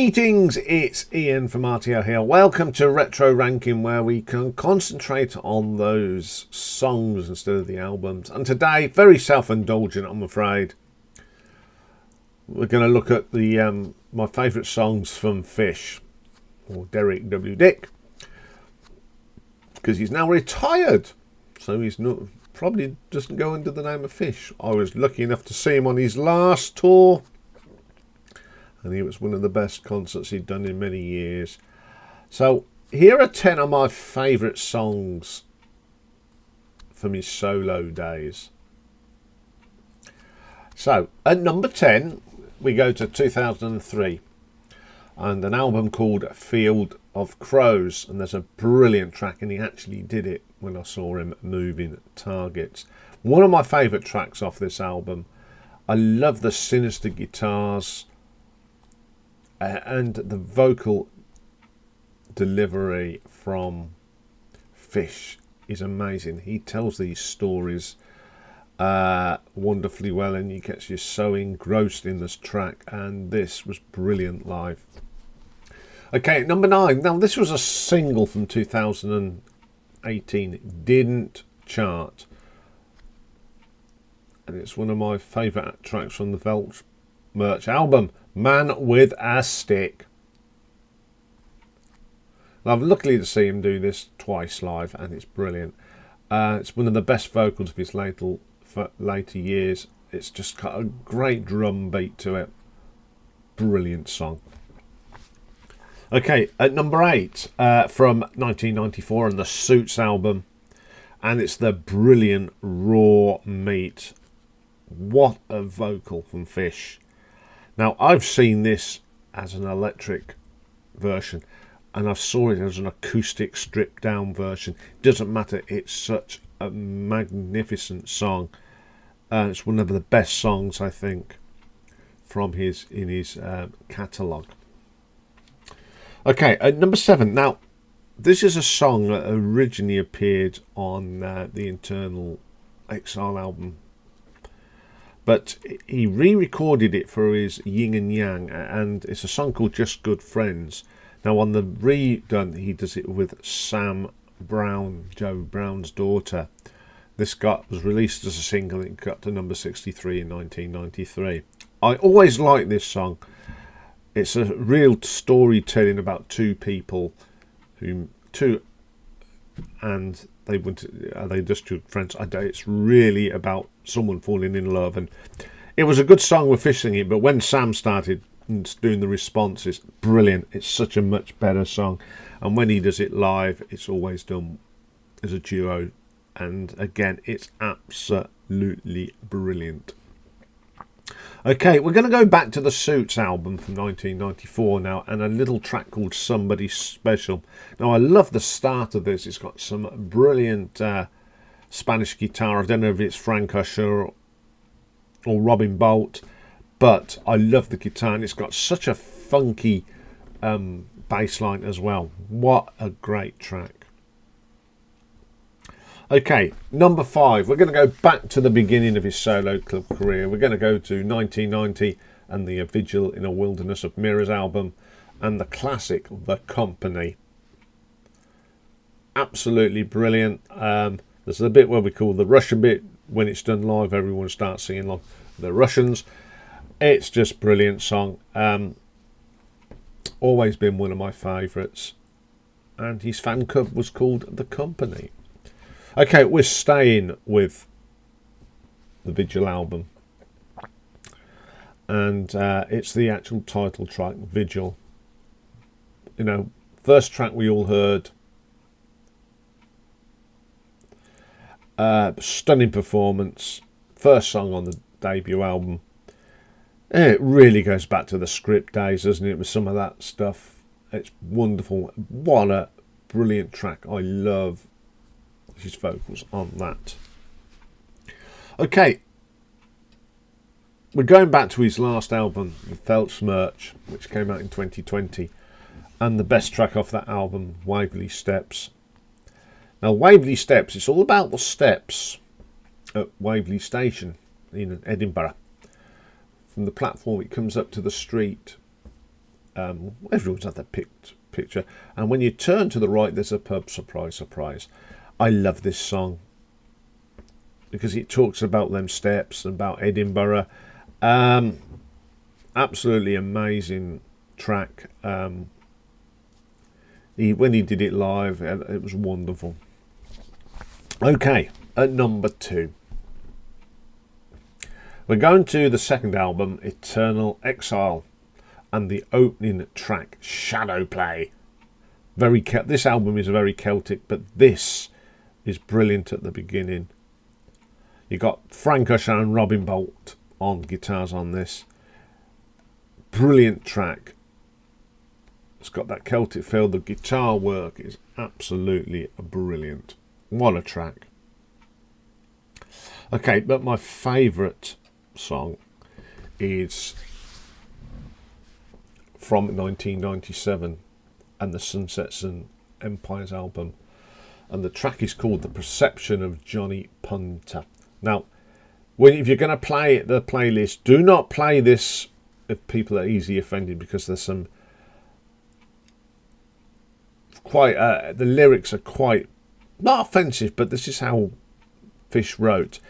Greetings, it's Ian from RTO here. Welcome to Retro Ranking, where we can concentrate on those songs instead of the albums. And today, very self-indulgent, I'm afraid. We're going to look at the my favourite songs from Fish, or Derek W. Dick, because he's now retired, so he's not probably doesn't go under the name of Fish. I was lucky enough to see him on his last tour, and it was one of the best concerts he'd done in many years. So here are 10 of my favourite songs from his solo days. So at number 10 we go to 2003 and an album called Field of Crows, and there's a brilliant track, and he actually did it when I saw him moving targets. One of my favourite tracks off this album. I love the sinister guitars, and the vocal delivery from Fish is amazing. He tells these stories wonderfully well, and he gets you so engrossed in this track, and this was brilliant live. Okay, number 9. Now this was a single from 2018. It didn't chart, and it's one of my favourite tracks from the Velch Merch album, Man with a Stick. I'm lucky to see him do this twice live, and it's brilliant. It's one of the best vocals of his later years. It's just got a great drum beat to it. Brilliant song. Okay, at number 8 from 1994 and the Suits album, and it's the brilliant Raw Meat. What a vocal from Fish. Now, I've seen this as an electric version, and I saw it as an acoustic stripped down version. Doesn't matter, it's such a magnificent song. It's one of the best songs, I think, from his catalogue. Okay, at number 7. Now, this is a song that originally appeared on the Internal Exile album, but he re-recorded it for his Yin and Yang, and it's a song called Just Good Friends. Now on the redone, he does it with Sam Brown, Joe Brown's daughter. This was released as a single. It got to number 63 in 1993. I always like this song. It's a real storytelling about two people, and they are they just good friends? It's really about someone falling in love, and it was a good song with Fish singing, but when Sam started doing the responses, brilliant. It's such a much better song, and when he does it live, it's always done as a duo, and again, it's absolutely brilliant. Okay, we're going to go back to the Suits album from 1994 now, and a little track called Somebody Special. Now, I love the start of this. It's got some brilliant Spanish guitar. I don't know if it's Frank Usher or Robin Bolt, but I love the guitar, and it's got such a funky bass line as well. What a great track. Okay, number 5. We're going to go back to the beginning of his solo club career. We're going to go to 1990 and the A Vigil in a Wilderness of Mirrors album, and the classic The Company. Absolutely brilliant. There's a bit where we call the Russian bit. When it's done live, everyone starts singing along the Russians. It's just brilliant song. Always been one of my favourites, and his fan club was called The Company. Okay, we're staying with the Vigil album, and it's the actual title track, Vigil. You know, first track we all heard. Stunning performance. First song on the debut album. It really goes back to the Script days, doesn't it, with some of that stuff. It's wonderful. What a brilliant track. I love his vocals on that. Okay, we're going back to his last album, Velch Merch, which came out in 2020, and the best track off that album, Waverley Steps. Now, Waverley Steps, it's all about the steps at Waverley Station in Edinburgh. From the platform, it comes up to the street, Everyone's had that picture. And when you turn to the right, there's a pub. Surprise, surprise. I love this song because it talks about them steps, about Edinburgh. Absolutely amazing track. When he did it live, it was wonderful. Okay, at number 2. We're going to the second album, Eternal Exile, and the opening track, Shadow Play. This album is very Celtic, but this is brilliant at the beginning. You got Frank Usher and Robin Bolt on guitars on this. Brilliant track. It's got that Celtic feel. The guitar work is absolutely brilliant. What a track. Okay, but my favourite song is from 1997 and the Sunsets and Empires album, and the track is called The Perception of Johnny Punter. Now, if you're going to play the playlist, do not play this if people are easily offended, because there's some quite the lyrics are quite not offensive, but this is how Fish wrote.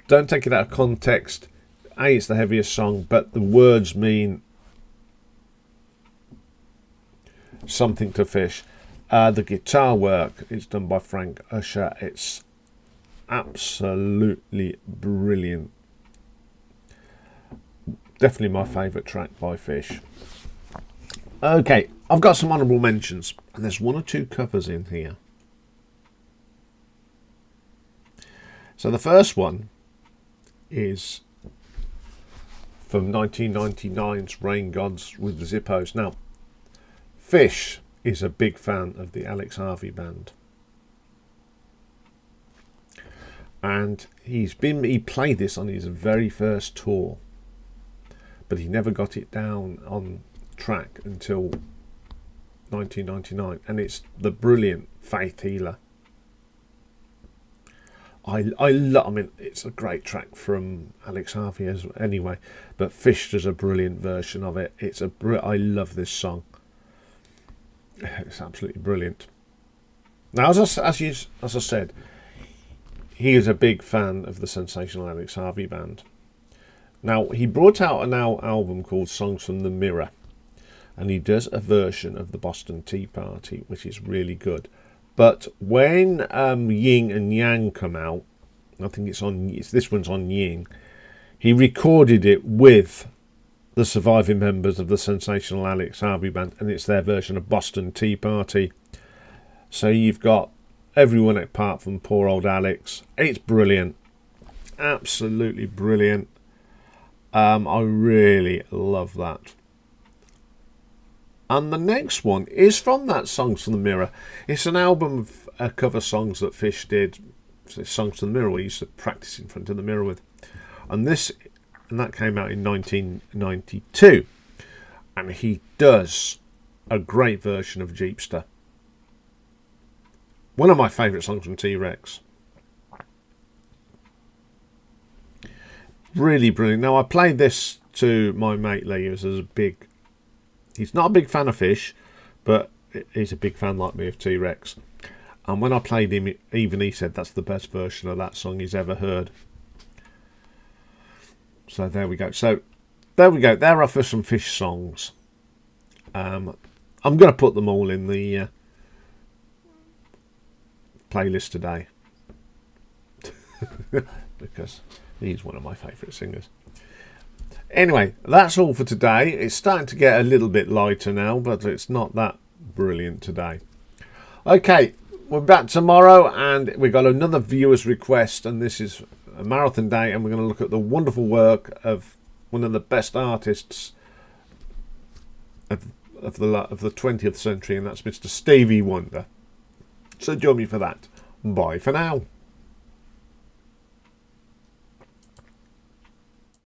Don't take it out of context. It's the heaviest song, but the words mean something to Fish. The guitar work is done by Frank Usher. It's absolutely brilliant. Definitely my favourite track by Fish. Okay, I've got some honourable mentions, and there's 1 or 2 covers in here. So the first one is from 1999's Rain Gods with the Zippos. Now, Fish is a big fan of the Alex Harvey Band, and he played this on his very first tour, but he never got it down on track until 1999, and it's the brilliant Faith Healer. I mean, it's a great track from Alex Harvey anyway, but Fish does a brilliant version of it. I love this song. It's absolutely brilliant. Now, as I said, he is a big fan of the sensational Alex Harvey Band. Now, he brought out an album called Songs from the Mirror, and he does a version of the Boston Tea Party, which is really good. But when Yin and Yang come out, I think this one's on Yin, he recorded it with the surviving members of the sensational Alex Harvey Band, and it's their version of Boston Tea Party. So you've got everyone apart from poor old Alex. It's brilliant. Absolutely brilliant. I really love that. And the next one is from that Songs from the Mirror. It's an album of cover songs that Fish did. So Songs from the Mirror, he used to practice in front of the mirror with. And that came out in 1992. And he does a great version of Jeepster. One of my favourite songs from T-Rex. Really brilliant. Now, I played this to my mate Lee, he's not a big fan of Fish, but he's a big fan like me of T-Rex. And when I played him, even he said that's the best version of that song he's ever heard. So there we go. There are for some Fish songs. I'm going to put them all in the playlist today. Because he's one of my favourite singers. Anyway, that's all for today. It's starting to get a little bit lighter now, but it's not that brilliant today. Okay, we're back tomorrow, and we've got another viewer's request, and this is a marathon day, and we're going to look at the wonderful work of one of the best artists of the 20th century, and that's Mr. Stevie Wonder. So join me for that. Bye for now.